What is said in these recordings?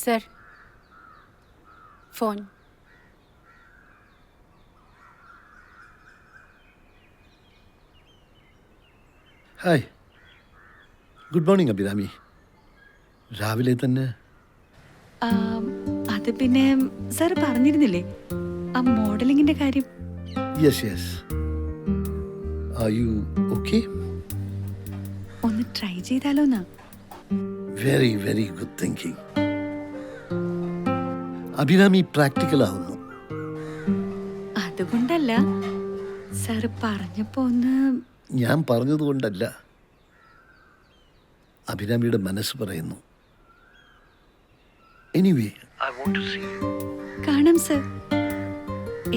Sir, phone. Hi, good morning Abhirami. രാവിലെ തന്നെ അത് പിന്നെ സാർ പറഞ്ഞിരുന്നില്ലേ ആ മോഡലിംഗിന്റെ കാര്യം? Yes yes. Are you okay? ഒന്ന് ട്രൈ ചെയ്താലോന്നാ. Very very good thinking. Abhirami practical ആവുന്നു. അതുകൊണ്ടല്ല സാർ പറഞ്ഞപ്പോ ഒന്ന്. ഞാൻ പറഞ്ഞതുകൊണ്ടല്ല, അഭിരാമിയുടെ മനസ്സ് പറയുന്നു. Anyway I want to see you. കാണാം സർ.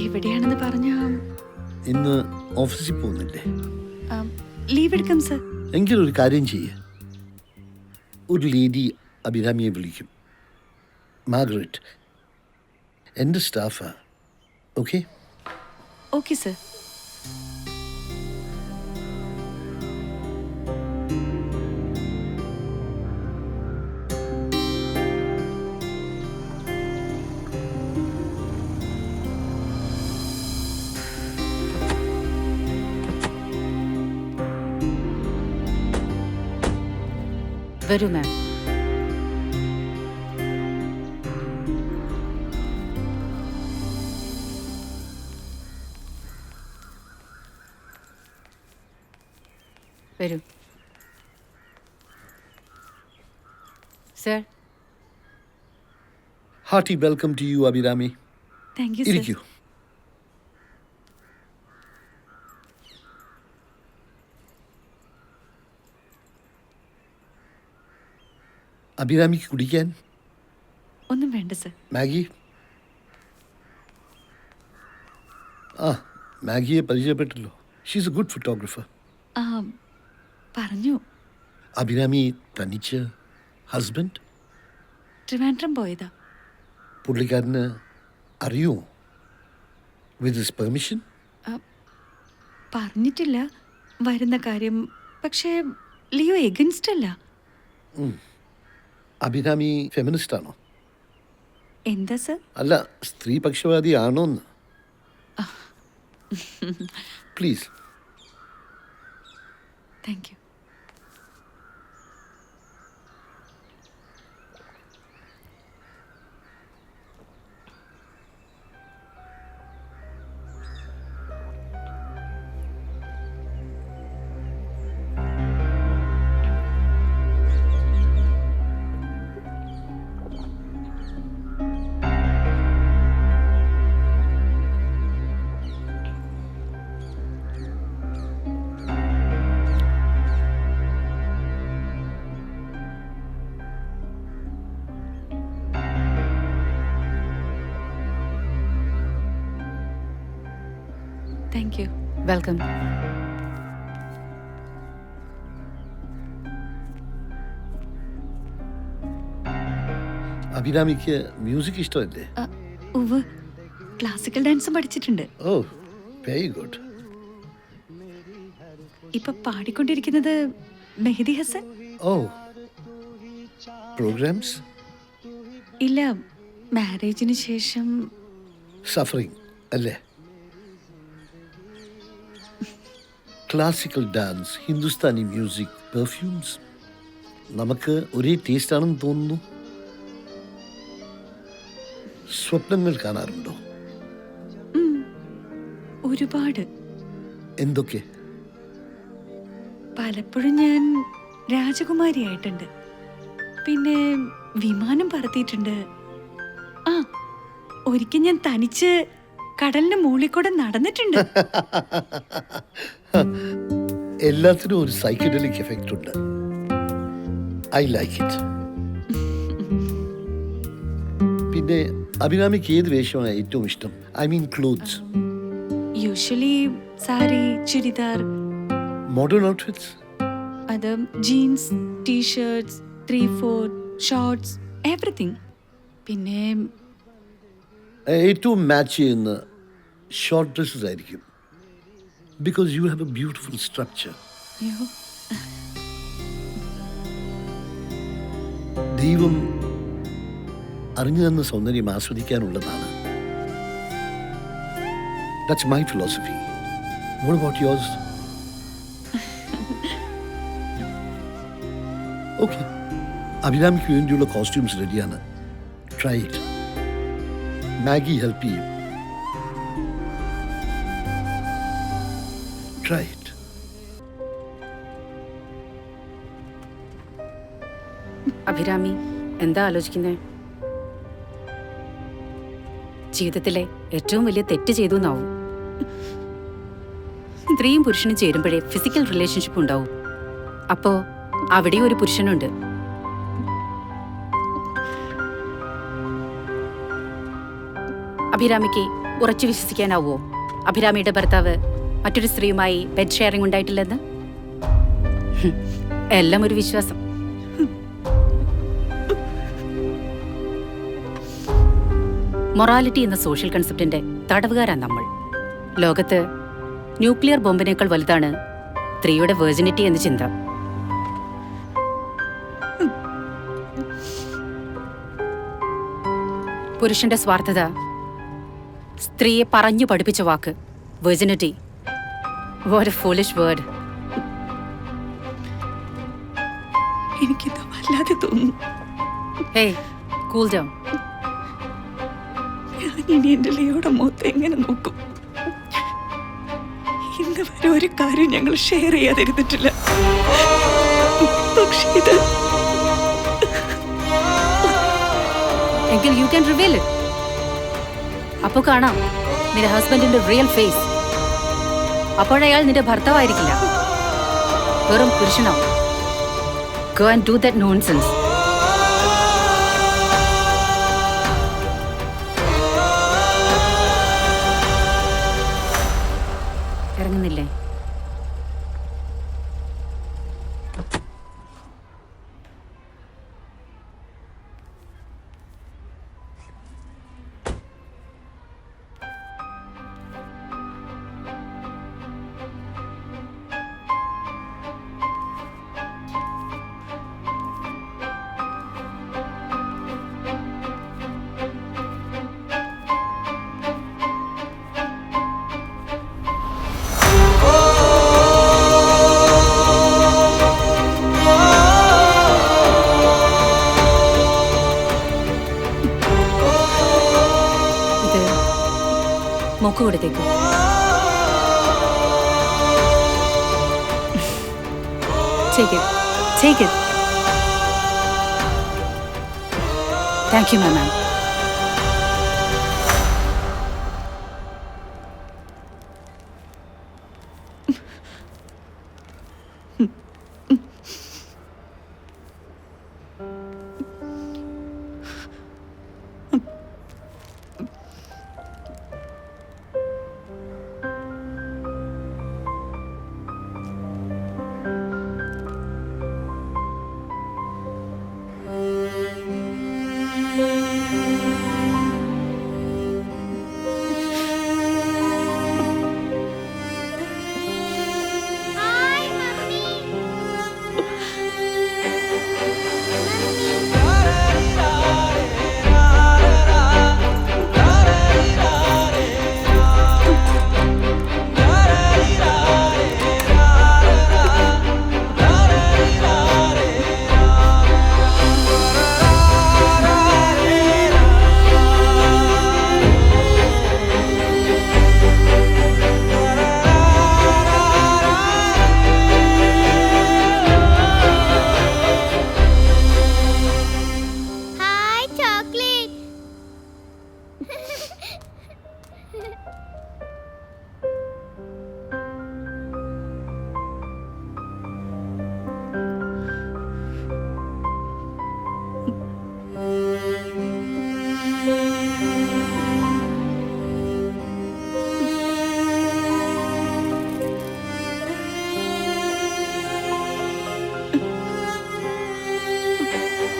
എവിടെയാണെന്ന് പറഞ്ഞാ ഇന്ന് ഓഫീസിൽ പോകുന്നില്ലേ? ലീവ് എടുക്കാം സർ. എങ്കിലൊരു കാര്യം ചെയ്യ്. ഒരു ലേഡി അഭിരാമിയെ വിളിക്കും, മാർഗരറ്റ്. എൻ്റെ സ്റ്റാഫാ. ഓക്കെ? Okay sir. വരൂ മാം. വരൂ. Sir, hearty welcome to you Abhirami. Thank you sir. ഇരിക്കൂ. അഭിരാമിക്ക് കുടിക്കാൻ ഒന്നും വേണ്ട സർ. മാഗി? ആ, മാഗിയെ പരിചയപ്പെട്ടല്ലോ. She's a good photographer. ആ പറഞ്ഞു. അഭിരാമി തനിച്ച്? ഹസ്ബൻഡ്? ട്രിവാൻഡ്രം പോയതാ. പുള്ളിക്കാരന് അറിയുമോ? With his permission? പറഞ്ഞിട്ടില്ല വരുന്ന കാര്യം. പക്ഷേ ലിയോ എഗൻസ്റ്റ് അല്ല. അഭിരാമി ഫെമിനിസ്റ്റ് ആണോ? എന്താ സർ? അല്ല, സ്ത്രീ പക്ഷപാതി ആണോന്ന്. Please. Thank you. Thank you. Welcome. അഭിരാമിക്ക് മ്യൂസിക് ഇഷ്ടമല്ലേ? ഉവ്, ക്ലാസിക്കൽ ഡാൻസും പഠിച്ചിട്ടുണ്ട്. ഓ, വെരി ഗുഡ്. ഇപ്പൊ പാടിക്കൊണ്ടിരിക്കുന്നത് മെഹദി ഹസൻ. ഓ, പ്രോഗ്രാംസ്? ഇല്ല, മാരേജിന് ശേഷം. സഫറിങ് അല്ലേ? Classical dance, Hindustani music, perfumes. നമുക്ക് ഒരേ ടേസ്റ്റ് ആണെന്ന് തോന്നുന്നു. സ്വപ്നങ്ങൾ കാണാറുണ്ടോ? ഒരുപാട്. എന്തൊക്കെ? പലപ്പോഴും ഞാൻ രാജകുമാരിയായിട്ടുണ്ട്. പിന്നെ വിമാനം പറത്തിയിട്ടുണ്ട്. ആ, ഒരിക്കൽ ഞാൻ തനിച്ച് കടലിന്റെ മുകളിൽ കൂടെ നടന്നിട്ടുണ്ട്. എല്ലാത്തിനും ഒരു സൈക്കഡലിക് എഫക്റ്റ് ഉണ്ട്. I like it. പിന്നെ അഭിരാമിക്ക് ഏത് വേഷമാണ് ഏറ്റവും ഇഷ്ടം? I mean clothes. Usually sari, churidar. Modern outfits? അത് ജീൻസ്, ടീഷർട്സ്, 3/4 ഷോർട്സ്, എവറിത്തിങ്. പിന്നെ ഏറ്റവും മാച്ച് ചെയ്യുന്ന ഷോർട്ട് ഡ്രസ്സസ് ആയിരിക്കും. Because you have A beautiful structure. ദൈവം അറിഞ്ഞു തന്ന സൗന്ദര്യം ആസ്വദിക്കാനുള്ളതാണ്. That's my philosophy. What about yours? Okay. അഭിരാമിക്ക് വേണ്ടിയുള്ള കോസ്റ്റ്യൂംസ് റെഡിയാണ്. Try it. മാഗി ഹെൽപ്പ് ചെയ്യും. Try it. അഭിരാമി എന്താ ആലോചിക്കുന്നേ? ജീവിതത്തിലെ ഏറ്റവും വലിയ തെറ്റ് ചെയ്തു എന്നാവും. സ്ത്രീയും പുരുഷനും ചേരുമ്പോഴേ ഫിസിക്കൽ റിലേഷൻഷിപ്പ് ഉണ്ടാവും. അപ്പോ അവിടെയും ഒരു പുരുഷനുണ്ട്. അഭിരാമിക്ക് ഉറച്ചു വിശ്വസിക്കാനാവോ അഭിരാമിയുടെ ഭർത്താവ് മറ്റൊരു സ്ത്രീയുമായി ബെഡ് ഷെയറിംഗ് ഉണ്ടായിട്ടില്ലെന്ന്? എല്ലാം ഒരു വിശ്വാസം. മൊറാലിറ്റി എന്ന സോഷ്യൽ കൺസെപ്റ്റിന്റെ തടവുകാരാണ് നമ്മൾ. ലോകത്ത് ന്യൂക്ലിയർ ബോംബിനേക്കാൾ വലുതാണ് സ്ത്രീയുടെ വെർജിനിറ്റി എന്ന ചിന്ത. പുരുഷന്റെ സ്വാർത്ഥത സ്ത്രീയെ പറഞ്ഞു പഠിപ്പിച്ച വാക്ക് virginity. What a foolish word. എനിക്കിത് വല്ലാതെ തോന്നുന്നു. Hey, cool down. ഇനി എന്റെ ലിയോയുടെ മുഖത്ത് എങ്ങനെ നോക്കും? ഇന്ന് വരെ ഒരു കാര്യം ഞങ്ങൾ ഷെയർ ചെയ്യാതിരുന്നിട്ടില്ല. പക്ഷേ ഇത് എങ്കിൽ യു ക്യാൻ റിവീൽ ഇറ്റ്. അപ്പൊ കാണാം നിന്റെ ഹസ്ബൻഡിന്റെ റിയൽ ഫേസ്. അപ്പോഴയാൾ നിന്റെ ഭർത്താവായിരിക്കില്ല, വെറും പുരുഷനാവും. Go and do that nonsense. ഇറങ്ങുന്നില്ലേ? മൂക്ക് കൊടുത്തേക്ക്. Take it. Take it. Thank you, my man.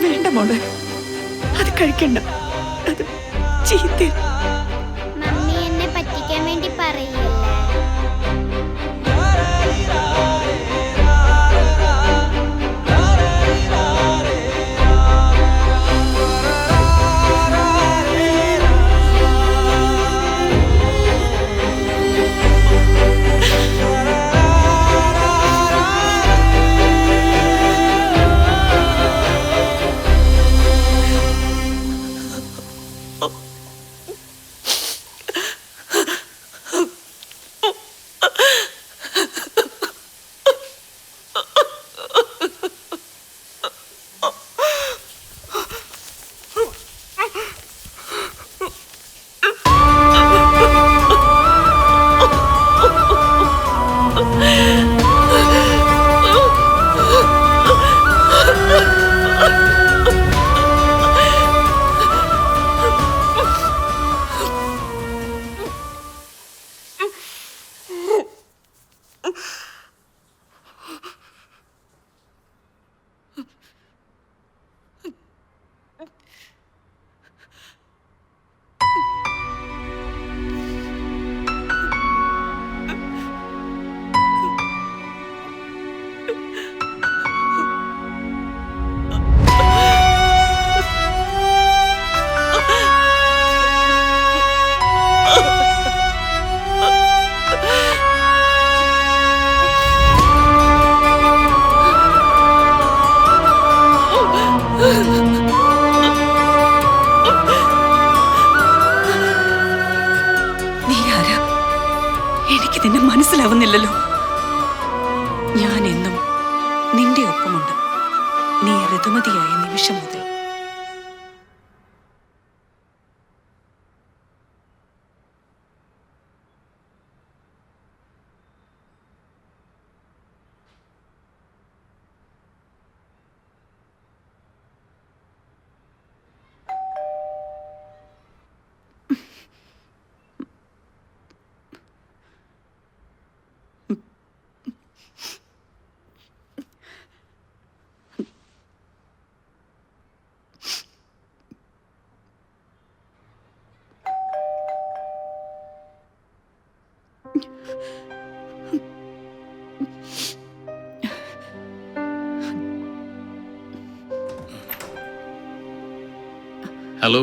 വേണ്ട മോളെ, അത് കഴിക്കണ്ട. അത് ചീത്ത. മമ്മി എന്നെ പറ്റിക്കാൻ വേണ്ടി പറയല്ലേ? എന്നും നിന്റെ ഒപ്പമുണ്ട്, നീ ഋതുമതിയായ നിമിഷം മുതൽ. ഹലോ.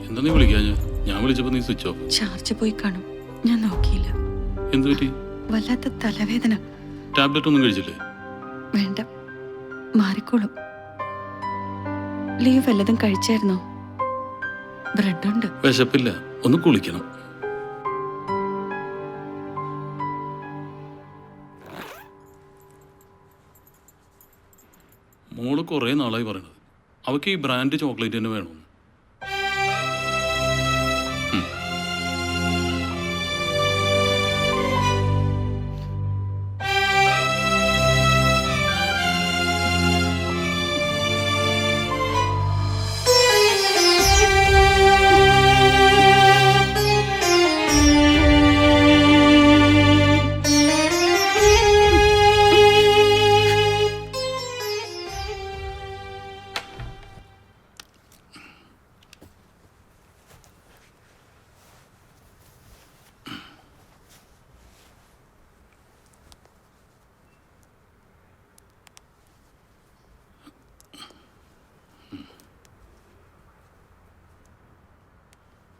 എന്താ നീ വിളിക്കാ? ഞാൻ വിളിച്ചപ്പോ നീ സ്വിച്ച് ഓഫ്. ചാർജ് പോയി കാണും, ഞാൻ നോക്കിയില്ല. എന്തു പറ്റി? വല്ലാത്ത തലവേദന. ടാബ്ലറ്റ് ഒന്നും കഴിച്ചില്ലേ? വേണ്ട, മാറിക്കോളും. ലീവ് വല്ലതും കഴിച്ചായിരുന്നോ? ബ്രെഡുണ്ട്. വിശപ്പില്ല, ഒന്ന് കുളിക്കണം. മോള് കുറേ നാളായി പറയണത് അവൾക്ക് ഈ ബ്രാൻഡ് ചോക്ലേറ്റ് തന്നെ വേണമെന്ന്.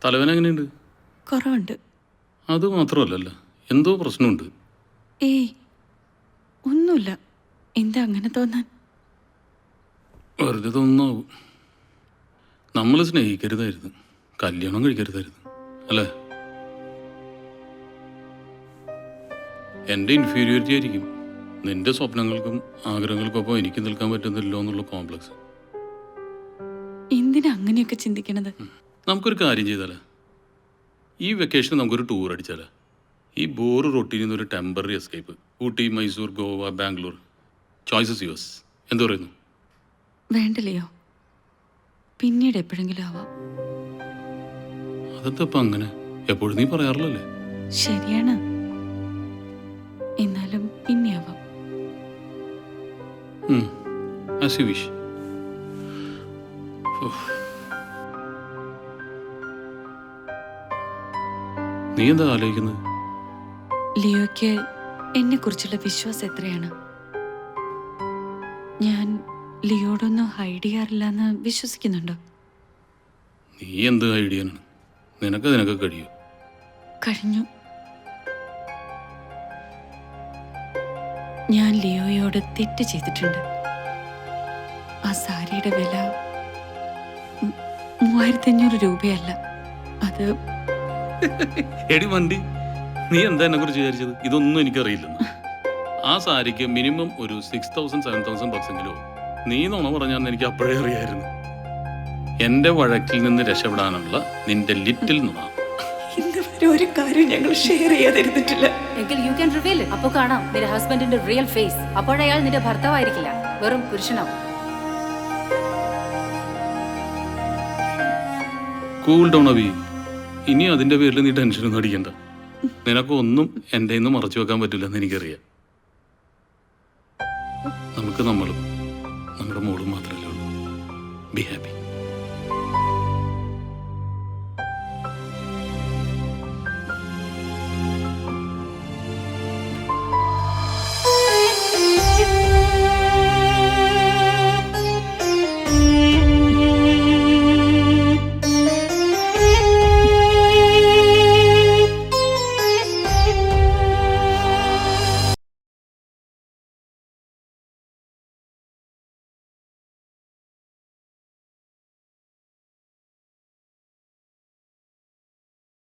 തലവേന എങ്ങനെയുണ്ട്? കുറവുണ്ട്. അത് മാത്രമല്ലല്ലോ, എന്തോ പ്രശ്നമുണ്ട്. ഏയ് ഒന്നുമില്ല. എന്താ അങ്ങനെ തോന്നാൻ? വെറുതെ തോന്നുന്നാവും. നമ്മൾ സ്നേഹിക്കരുതായിരുന്നു, കല്യാണം കഴിക്കരുതായിരുന്നു, അല്ലേ? എൻ്റെ ഇൻഫീരിയോറിറ്റി ആയിരിക്കും നിന്റെ സ്വപ്നങ്ങൾക്കും ആഗ്രഹങ്ങൾക്കൊപ്പം എനിക്ക് നിൽക്കാൻ പറ്റുന്നില്ലോ എന്നുള്ള കോംപ്ലക്സ്. എന്തിനാ അങ്ങനെയൊക്കെ ചിന്തിക്കണത്? നമുക്കൊരു കാര്യം ചെയ്താലേ, ഈ വെക്കേഷൻ നമുക്കൊരു ടൂർ അടിച്ചാലേ? ഈ ബോറ് റൊട്ടീനിൽ നിന്നൊരു temporary escape. Ooty, Mysore, Goa, Bangalore. Choices yours. എന്തു പറയുന്നു? വേണ്ടല്ലയോ, പിന്നീട് എപ്പോഴെങ്കിലും ആവാം. അതെന്തപ്പം അങ്ങനെ? എപ്പോഴും നീ പറയാറില്ലല്ലേ? ശരിയാണ്, എന്നാലും പിന്നെ ആവാം. As you wish. നീ എന്താ ആലോചിക്കുന്നത്? ലിയോയ്ക്ക് എന്നെ കുറിച്ചുള്ള വിശ്വാസം എത്രയാണ്? ഞാൻ ലിയോടൊന്നും ഹൈഡ് ചെയ്യാറില്ല എന്ന് വിശ്വസിക്കുന്നുണ്ടോ? നീ എന്ത് ഐഡിയാണ്? നിനക്ക് കഴിയൂ. കഴിഞ്ഞു. ഞാൻ ലിയോയോട് തെറ്റ് ചെയ്തിട്ടുണ്ട്. ആ സാരിയുടെ വില 3500 രൂപയല്ല, അത്. എടി വണ്ടി, നീ എന്താ എന്നെ കുറിച്ച് വിചാരിച്ചത്? ഇതൊന്നും എനിക്കറിയില്ലെന്ന്. ആ സാരിക്ക് മിനിമം ഒരു 6000-7000 ബക്സെങ്കിലും. നീ നുണ പറഞ്ഞാന്ന് എനിക്ക് അപ്പോഴേ അറിയായിരുന്നു. എന്റെ വഴക്കിൽ നിന്ന് രക്ഷപ്പെടാനുള്ള നിന്റെ ലിറ്റിൽ നുണ. ഇന്നുവരെ ഒരു കാര്യം ഞങ്ങൾ ഷെയർ ചെയ്യാതിരുന്നിട്ടില്ല. എങ്കിൽ യു ക്യാൻ റിവീൽ ഇറ്റ്. അപ്പോൾ കാണാം നിന്റെ ഹസ്ബൻഡിന്റെ റിയൽ ഫേസ്. അപ്പോഴയാൾ നിന്റെ ഭർത്താവായിരിക്കില്ല, വെറും പുരുഷനാവും. Cool down Abi. ഇനി അതിന്റെ പേരിൽ നീ ടെൻഷനൊന്നും അടിക്കണ്ട. നിനക്കൊന്നും എൻ്റെ നിന്ന് മറച്ചു വെക്കാൻ പറ്റില്ലെന്ന് എനിക്കറിയാം. നമുക്ക് നമ്മളും നമ്മുടെ മോളും മാത്രമല്ലേ ഉള്ളൂ. Be happy.